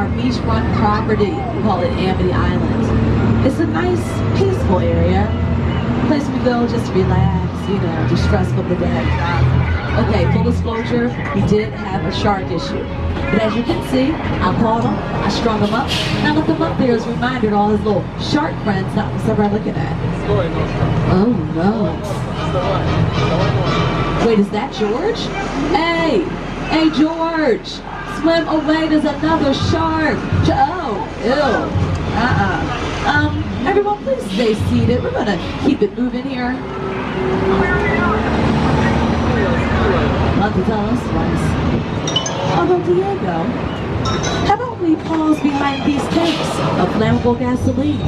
our beachfront property. We call it Amity Island. It's a nice, peaceful area. A place we go just to relax, you know, distress from the day. Okay, full disclosure, we did have a shark issue. But as you can see, I caught him, I strung him up, and I left him up there as a reminder to all his little shark friends not to start looking at. Oh no. Wait, is that George? Hey! Hey George! Swim away, there's another shark! Oh, ew. Everyone please stay seated. We're gonna keep it moving here. Want to tell us twice. Although Diego, how about we pause behind these tanks of flammable gasoline?